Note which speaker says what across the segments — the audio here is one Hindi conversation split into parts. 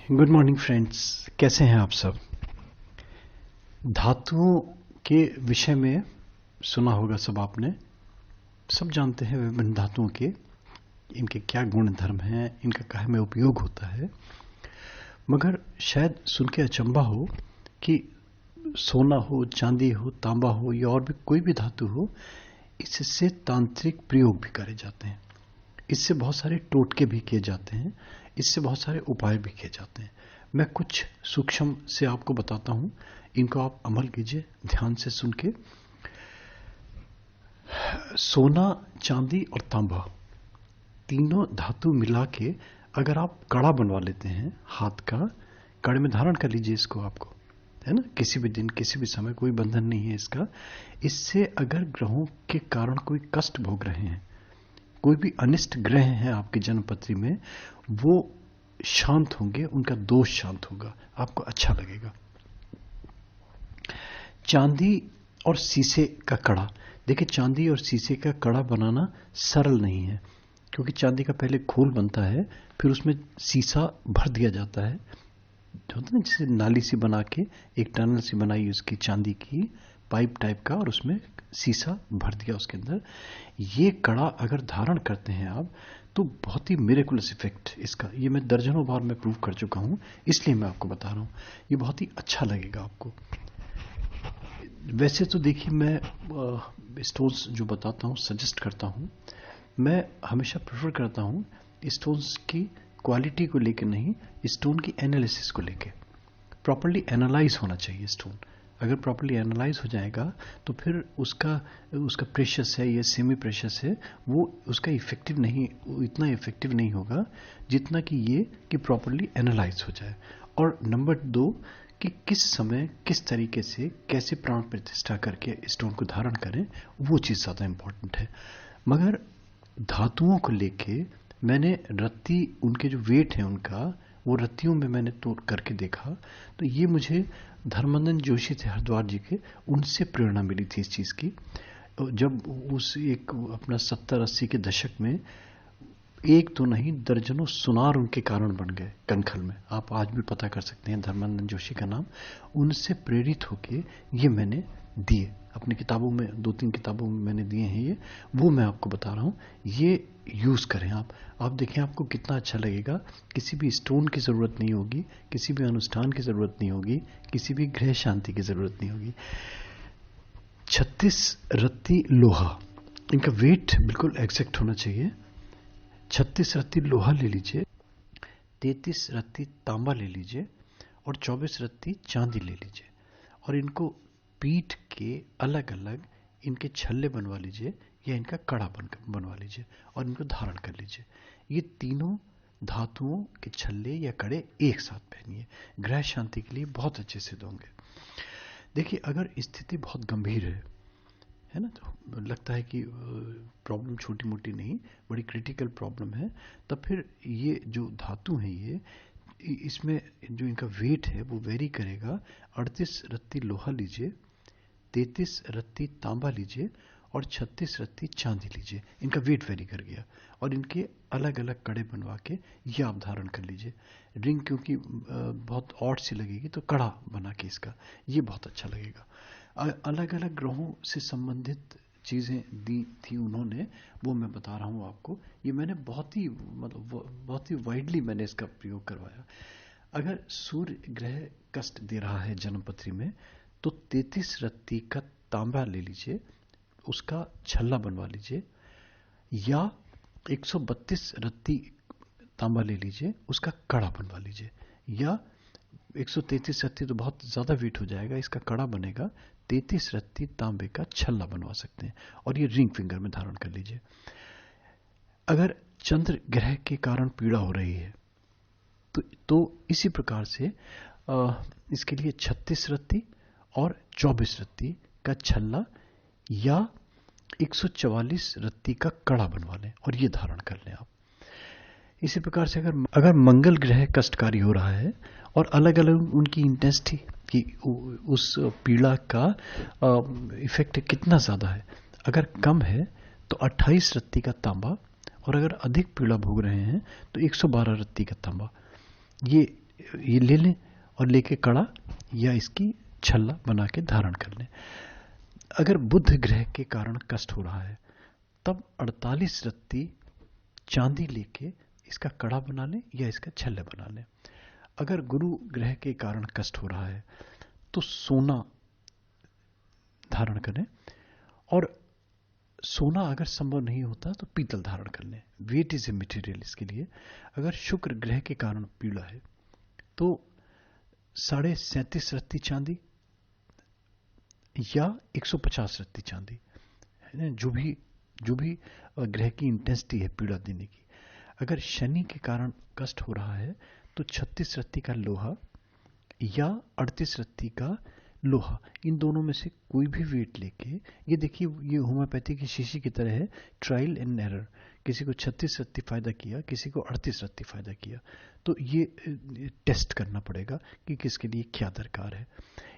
Speaker 1: गुड मॉर्निंग फ्रेंड्स, कैसे हैं आप सब। धातुओं के विषय में सुना होगा सब आपने। सब जानते हैं विभिन्न धातुओं के, इनके क्या गुण धर्म हैं, इनका काहे में उपयोग होता है। मगर शायद सुन के अचंभा हो कि सोना हो, चांदी हो, तांबा हो या और भी कोई भी धातु हो, इससे तांत्रिक प्रयोग भी करे जाते हैं। इससे बहुत सारे टोटके भी किए जाते हैं, इससे बहुत सारे उपाय भी किए जाते हैं। मैं कुछ सूक्ष्म से आपको बताता हूं, इनको आप अमल कीजिए ध्यान से सुन के। सोना, चांदी और तांबा तीनों धातु मिला के अगर आप कड़ा बनवा लेते हैं हाथ का, कड़े में धारण कर लीजिए इसको, आपको है ना, किसी भी दिन किसी भी समय, कोई बंधन नहीं है इसका। इससे अगर ग्रहों के कारण कोई कष्ट भोग रहे हैं, कोई भी अनिष्ट ग्रह हैं आपकी जन्मपत्री में, वो शांत होंगे, उनका दोष शांत होगा, आपको अच्छा लगेगा। चांदी और शीशे का कड़ा, देखिए चांदी और शीशे का कड़ा बनाना सरल नहीं है, क्योंकि चांदी का पहले खोल बनता है, फिर उसमें शीशा भर दिया जाता है, होता है ना, जैसे नाली सी बना के एक टनल सी बनाई उसकी चांदी की पाइप टाइप का, और उसमें शीशा भर दिया उसके अंदर। ये कड़ा अगर धारण करते हैं आप तो बहुत ही मिरेकुलस इफेक्ट इसका, ये मैं दर्जनों बार मैं प्रूव कर चुका हूँ, इसलिए मैं आपको बता रहा हूँ। ये बहुत ही अच्छा लगेगा आपको। वैसे तो देखिए, मैं स्टोन्स जो बताता हूँ, सजेस्ट करता हूँ, मैं हमेशा प्रेफर करता हूँ स्टोन्स की क्वालिटी को लेकर नहीं, स्टोन की एनालिसिस को लेकर। प्रॉपर्ली एनालाइज होना चाहिए स्टोन। अगर प्रॉपर्ली एनालाइज हो जाएगा तो फिर उसका प्रेशस है या सेमी प्रेशस है, वो उसका इफेक्टिव नहीं, इतना इफेक्टिव नहीं होगा जितना कि ये कि प्रॉपर्ली एनालाइज हो जाए। और नंबर 2 कि किस समय किस तरीके से कैसे प्राण प्रतिष्ठा करके स्टोन को धारण करें, वो चीज़ ज़्यादा इम्पोर्टेंट है। मगर धातुओं को लेके मैंने रत्ती, उनके जो वेट है उनका, वो रत्तियों में मैंने तोड़ करके देखा, तो ये मुझे धर्मानंद जोशी थे हरिद्वार जी के, उनसे प्रेरणा मिली थी इस चीज़ की। जब उस एक अपना 70-80 के दशक में एक तो नहीं दर्जनों सुनार उनके कारण बन गए कनखल में। आप आज भी पता कर सकते हैं धर्मानंद जोशी का नाम। उनसे प्रेरित होके ये मैंने दिए अपनी किताबों में, 2-3 किताबों में मैंने दिए हैं ये, वो मैं आपको बता रहा हूँ। ये यूज़ करें आप देखें आपको कितना अच्छा लगेगा। किसी भी स्टोन की ज़रूरत नहीं होगी, किसी भी अनुष्ठान की ज़रूरत नहीं होगी, किसी भी गृह शांति की ज़रूरत नहीं होगी। 36 रत्ती लोहा, इनका वेट बिल्कुल एग्जैक्ट होना चाहिए। 36 रत्ती लोहा ले लीजिए, 33 रत्ती तांबा ले लीजिए और 24 रत्ती चांदी ले लीजिए, और इनको पीट के अलग अलग इनके छल्ले बनवा लीजिए या इनका कड़ा बनवा लीजिए और इनको धारण कर लीजिए। ये तीनों धातुओं के छल्ले या कड़े एक साथ पहनिए, ग्रह शांति के लिए बहुत अच्छे सिद्ध होंगे। देखिए अगर स्थिति बहुत गंभीर है ना, तो लगता है कि प्रॉब्लम छोटी मोटी नहीं, बड़ी क्रिटिकल प्रॉब्लम है, तब फिर ये जो धातु है ये, इसमें जो इनका वेट है वो वेरी करेगा। 38 रत्ती लोहा लीजिए, 33 रत्ती तांबा लीजिए और 36 रत्ती चांदी लीजिए। इनका वेट वेरी कर गया, और इनके अलग अलग कड़े बनवा के ये आप धारण कर लीजिए। रिंग क्योंकि बहुत ऑड सी लगेगी, तो कड़ा बना के इसका ये बहुत अच्छा लगेगा। अलग अलग ग्रहों से संबंधित चीज़ें दी थी उन्होंने, वो मैं बता रहा हूँ आपको। ये मैंने बहुत ही बहुत ही वाइडली मैंने इसका प्रयोग करवाया। अगर सूर्य ग्रह कष्ट दे रहा है जन्मपत्री में, तो 33 रत्ती का तांबा ले लीजिए, उसका छल्ला बनवा लीजिए, या 132 रत्ती तांबा ले लीजिए, उसका कड़ा बनवा लीजिए, या 133 रत्ती तो बहुत ज़्यादा वेट हो जाएगा, इसका कड़ा बनेगा। 33 रत्ती तांबे का छल्ला बनवा सकते हैं और ये रिंग फिंगर में धारण कर लीजिए। अगर चंद्र ग्रह के कारण पीड़ा हो रही है तो इसी प्रकार से इसके लिए 36 रत्ती और 24 रत्ती का छल्ला या 144 रत्ती का कड़ा बनवा लें और ये धारण कर लें आप। इसी प्रकार से अगर मंगल ग्रह कष्टकारी हो रहा है और अलग अलग उनकी इंटेंसिटी की उस पीड़ा का इफेक्ट कितना ज़्यादा है, अगर कम है तो 28 रत्ती का तांबा, और अगर अधिक पीड़ा भोग रहे हैं तो 112 रत्ती का तांबा, ये ये ले लें और लेके कड़ा या इसकी छल्ला बना के धारण कर लें। अगर बुध ग्रह के कारण कष्ट हो रहा है तब 48 रत्ती चांदी लेके इसका कड़ा बना लें या इसका छल्ले बना लें। अगर गुरु ग्रह के कारण कष्ट हो रहा है तो सोना धारण करें, और सोना अगर संभव नहीं होता तो पीतल धारण कर लें। वेट इज ए मटेरियल इसके लिए। अगर शुक्र ग्रह के कारण पीला है तो 37.5 रत्ती चांदी या 150 रत्ती चांदी, जो भी ग्रह की इंटेंसिटी है पीड़ा देने की। अगर शनि के कारण कष्ट हो रहा है तो 36 रत्ती का लोहा या 38 रत्ती का लोहा, इन दोनों में से कोई भी वेट लेके, ये देखिए ये होम्योपैथी की शीशी की तरह है, ट्रायल एंड एरर। किसी को 36 रत्ती फायदा किया, किसी को 38 रत्ती फायदा किया, तो ये टेस्ट करना पड़ेगा कि किसके लिए क्या दरकार है।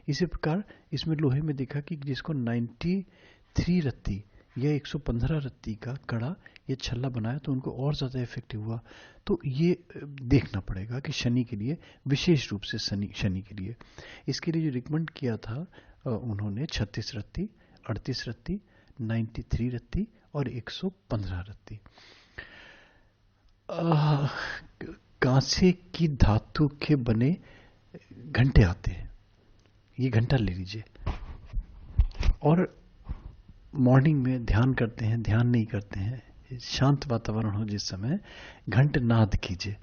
Speaker 1: इसी प्रकार इसमें लोहे में देखा कि जिसको 93 रत्ती या 115 रत्ती का कड़ा या छल्ला बनाया तो उनको और ज़्यादा इफेक्टिव हुआ। तो ये देखना पड़ेगा कि शनि के लिए, विशेष रूप से शनि के लिए, इसके लिए जो रिकमेंड किया था उन्होंने 36 रत्ती, 38 रत्ती, 93 रत्ती और 115 रत्ती। कांसे की धातु के बने घंटे आते हैं, ये घंटा ले लीजिए और मॉर्निंग में ध्यान करते हैं, ध्यान नहीं करते हैं, शांत वातावरण हो जिस समय, घंट नाद कीजिए।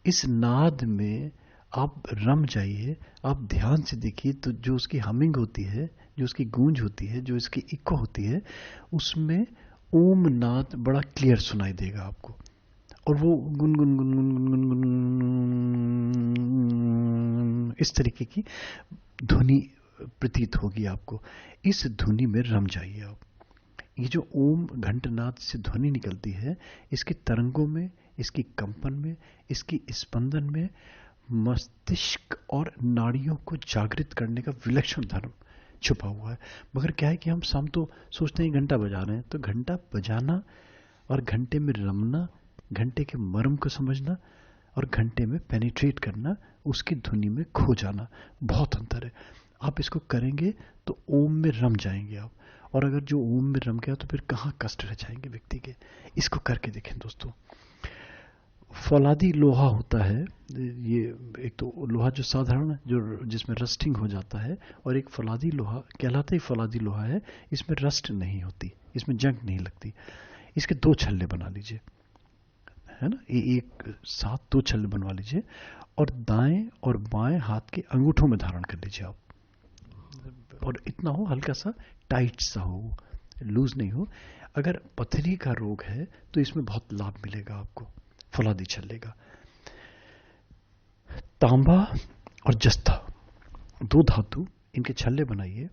Speaker 1: इस नाद में आप रम जाइए, आप ध्यान से देखिए तो जो उसकी हमिंग होती है, जो उसकी गूंज होती है, जो इसकी इको होती है, उसमें ओम नाद बड़ा क्लियर सुनाई देगा आपको। और वो गुनगुन गुनगुन गुनगुन गुन इस तरीके की ध्वनि प्रतीत होगी आपको। इस ध्वनि में रम जाइए आप। ये जो ओम घंटनाद से ध्वनि निकलती है, इसके तरंगों में, इसकी कंपन में, इसकी स्पंदन में मस्तिष्क और नाड़ियों को जागृत करने का विलक्षण धर्म छुपा हुआ है। मगर क्या है कि हम शाम तो सोचते हैं घंटा बजा रहे हैं, तो घंटा बजाना और घंटे में रमना, घंटे के मर्म को समझना और घंटे में पेनिट्रेट करना, उसकी ध्वनि में खो जाना, बहुत अंतर है। आप इसको करेंगे तो ओम में रम जाएंगे आप, और अगर जो ओम में रम गया तो फिर कहाँ कष्ट रह जाएंगे व्यक्ति के। इसको करके देखें दोस्तों। फौलादी लोहा होता है, ये एक तो लोहा जो साधारण जो जिसमें रस्टिंग हो जाता है, और एक फौलादी लोहा कहलाता ही फौलादी लोहा है, इसमें रस्ट नहीं होती, इसमें जंग नहीं लगती। इसके 2 छल्ले बना लीजिए, है ना, एक साथ 2 छल्ले बनवा लीजिए और दाएं और बाएं हाथ के अंगूठों में धारण कर लीजिए आप। और इतना हो हल्का सा टाइट सा हो, लूज नहीं हो। अगर पथरी का रोग है तो इसमें बहुत लाभ मिलेगा आपको फौलादी छल्ले का। तांबा और जस्ता 2 धातु, इनके छल्ले बनाइए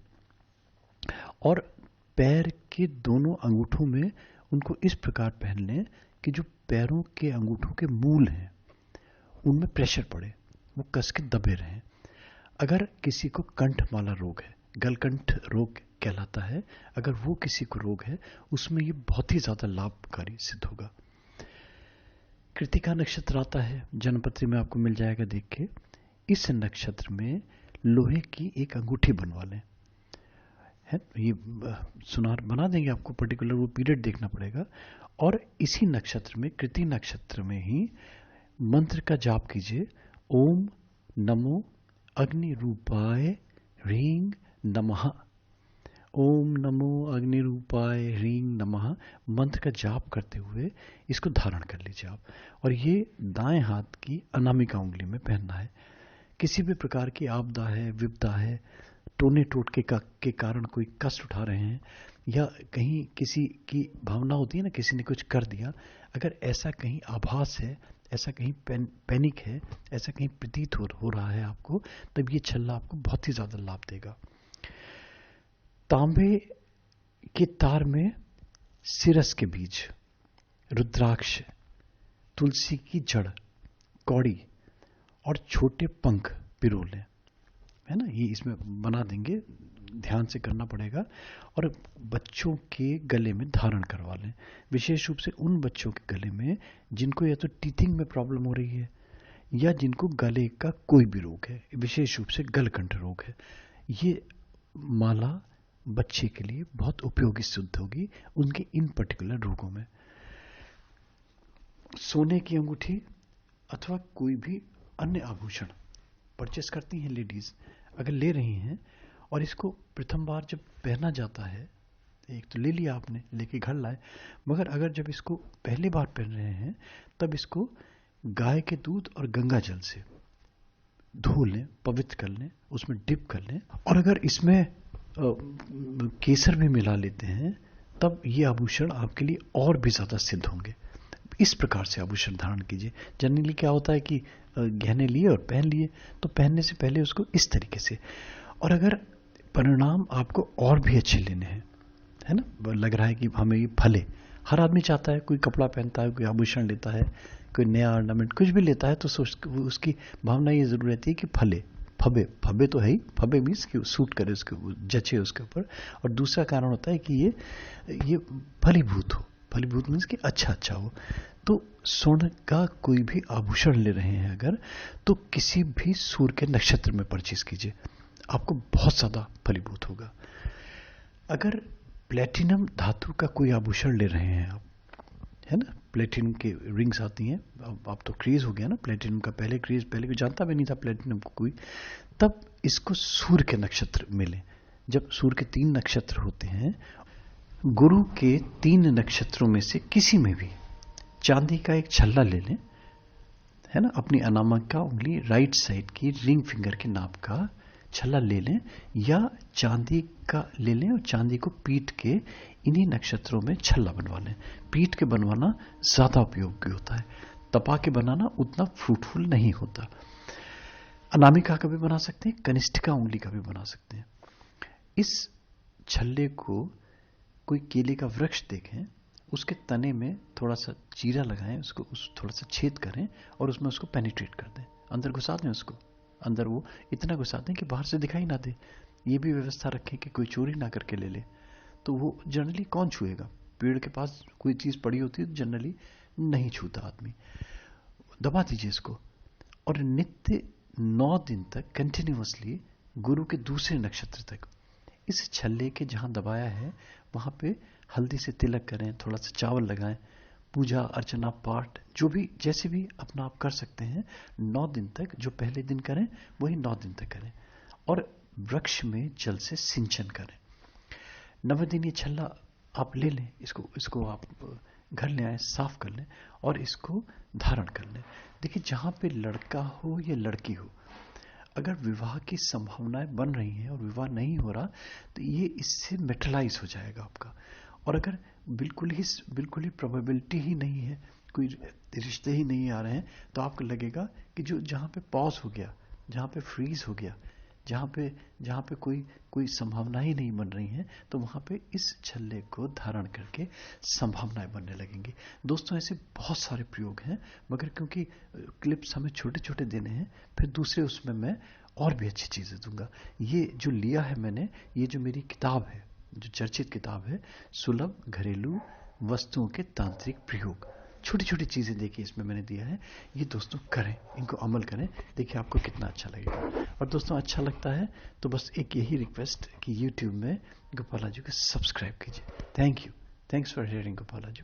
Speaker 1: और पैर के दोनों अंगूठों में उनको इस प्रकार पहन लें कि जो पैरों के अंगूठों के मूल हैं उनमें प्रेशर पड़े, वो कस के दबे रहें। अगर किसी को कंठमाला रोग है, गलकंठ रोग कहलाता है, अगर वो किसी को रोग है उसमें ये बहुत ही ज़्यादा लाभकारी सिद्ध होगा। कृतिका नक्षत्र आता है, जन्मपत्री में आपको मिल जाएगा देख के। इस नक्षत्र में लोहे की एक अंगूठी बनवा लें, है ये सुनार बना देंगे आपको, पर्टिकुलर वो पीरियड देखना पड़ेगा। और इसी नक्षत्र में, कृति नक्षत्र में ही मंत्र का जाप कीजिए, ओम नमो अग्नि रूपाय ह्रीं नमः। ओम नमो अग्नि रूपाय ह्रीं नमः मंत्र का जाप करते हुए इसको धारण कर लीजिए आप, और ये दाएं हाथ की अनामिका उंगली में पहनना है। किसी भी प्रकार की आपदा है, विपदा है, टोने टोटके के कारण कोई कष्ट उठा रहे हैं, या कहीं किसी की भावना होती है ना, किसी ने कुछ कर दिया, अगर ऐसा कहीं आभास है, ऐसा कहीं पैनिक है, ऐसा कहीं प्रतीत हो रहा है आपको, तब ये छल्ला आपको बहुत ही ज़्यादा लाभ देगा। तांबे के तार में सिरस के बीज, रुद्राक्ष, तुलसी की जड़, कौड़ी और छोटे पंख पिरो लें, है ना, ये इसमें बना देंगे, ध्यान से करना पड़ेगा। और बच्चों के गले में धारण करवा लें, विशेष रूप से उन बच्चों के गले में जिनको या तो टीथिंग में प्रॉब्लम हो रही है, या जिनको गले का कोई भी रोग है, विशेष रूप से गलकंठ रोग है, ये माला बच्चे के लिए बहुत उपयोगी सिद्ध होगी उनके इन पर्टिकुलर रोगों में। सोने की अंगूठी अथवा कोई भी अन्य आभूषण परचेस करती हैं लेडीज, अगर ले रही हैं और इसको प्रथम बार जब पहना जाता है, एक तो ले लिया आपने, लेके घर लाए, मगर अगर जब इसको पहली बार पहन रहे हैं तब इसको गाय के दूध और गंगा जल से धो लें, पवित्र कर लें, उसमें डिप कर लें, और अगर इसमें केसर भी मिला लेते हैं तब ये आभूषण आपके लिए और भी ज़्यादा सिद्ध होंगे। इस प्रकार से आभूषण धारण कीजिए। जनरली क्या होता है कि गहने लिए और पहन लिए, तो पहनने से पहले उसको इस तरीके से, और अगर परिणाम आपको और भी अच्छे लेने हैं, है ना, लग रहा है कि हमें ये फले, हर आदमी चाहता है, कोई कपड़ा पहनता है, कोई आभूषण लेता है, कोई नया ऑर्नामेंट कुछ भी लेता है, तो उसकी भावना ये जरूर रहती है कि फले, फबे, फबे तो है ही, फबे मीन्स कि सूट करे उसके, जचे उसके ऊपर, और दूसरा कारण होता है कि ये फलीभूत हो, फलीभूत मीन्स कि अच्छा हो। तो स्वर्ण का कोई भी आभूषण ले रहे हैं अगर, तो किसी भी सूर्य के नक्षत्र में परचेज कीजिए, आपको बहुत ज़्यादा फलीभूत होगा। अगर प्लेटिनम धातु का कोई आभूषण ले रहे हैं आप, है ना, प्लेटिनम के रिंग्स आती हैं, अब तो क्रेज हो गया ना प्लेटिनम का, पहले कोई जानता भी नहीं था प्लेटिनम को कोई, तब इसको सूर्य के नक्षत्र में लें। जब सूर्य के 3 नक्षत्र होते हैं, गुरु के 3 नक्षत्रों में से किसी में भी चांदी का एक छल्ला ले लें, है ना, अपनी अनामिका का उंगली राइट साइड की रिंग फिंगर के नाप का छल्ला ले लें, या चांदी का ले लें और चांदी को पीट के इन्हीं नक्षत्रों में छल्ला बनवा लें। पीट के बनवाना ज़्यादा उपयोगी होता है, तपा के बनाना उतना फ्रूटफुल नहीं होता। अनामिका का भी बना सकते हैं, कनिष्ठिका उंगली का भी बना सकते हैं। इस छल्ले को कोई केले का वृक्ष देखें, उसके तने में थोड़ा सा चीरा लगाएं, उसको थोड़ा सा छेद करें और उसमें उसको पेनिट्रेट कर दें, अंदर घुसा दें उसको, अंदर वो इतना घुसा दें कि बाहर से दिखाई ना दे। ये भी व्यवस्था रखें कि कोई चोरी ना करके ले ले, तो वो जनरली कौन छुएगा, पेड़ के पास कोई चीज़ पड़ी होती है तो जनरली नहीं छूता आदमी। दबा दीजिए इसको, और नित्य 9 दिन तक कंटिन्यूअसली गुरु के दूसरे नक्षत्र तक इस छल्ले के जहाँ दबाया है वहाँ पे हल्दी से तिलक करें, थोड़ा सा चावल लगाएं, पूजा अर्चना पाठ जो भी जैसे भी अपना आप कर सकते हैं, 9 दिन तक, जो पहले दिन करें वही 9 दिन तक करें, और वृक्ष में जल से सिंचन करें। 9वें दिन ये छल्ला आप ले लें, इसको आप घर ले आए, साफ कर लें और इसको धारण कर लें। देखिए, जहाँ पे लड़का हो या लड़की हो, अगर विवाह की संभावनाएं बन रही हैं और विवाह नहीं हो रहा, तो ये इससे मेटलाइज हो जाएगा आपका। और अगर बिल्कुल ही प्रोबेबिलिटी ही नहीं है, कोई रिश्ते ही नहीं आ रहे हैं, तो आपको लगेगा कि जो जहाँ पे पॉज हो गया, जहाँ पे फ्रीज हो गया, जहाँ पे कोई संभावना ही नहीं बन रही है, तो वहाँ पे इस छल्ले को धारण करके संभावनाएं बनने लगेंगी। दोस्तों, ऐसे बहुत सारे प्रयोग हैं, मगर क्योंकि क्लिप्स हमें छोटे छोटे देने हैं, फिर दूसरे उसमें मैं और भी अच्छी चीज़ें दूंगा। ये जो लिया है मैंने, ये जो मेरी किताब है, जो चर्चित किताब है, सुलभ घरेलू वस्तुओं के तांत्रिक प्रयोग, छोटी छोटी चीज़ें देखिए इसमें मैंने दिया है। ये दोस्तों करें, इनको अमल करें, देखिए आपको कितना अच्छा लगेगा। और दोस्तों, अच्छा लगता है तो बस एक यही रिक्वेस्ट कि YouTube में गोपालाजी को सब्सक्राइब कीजिए। Thank you, thanks for hearing गोपालाजी।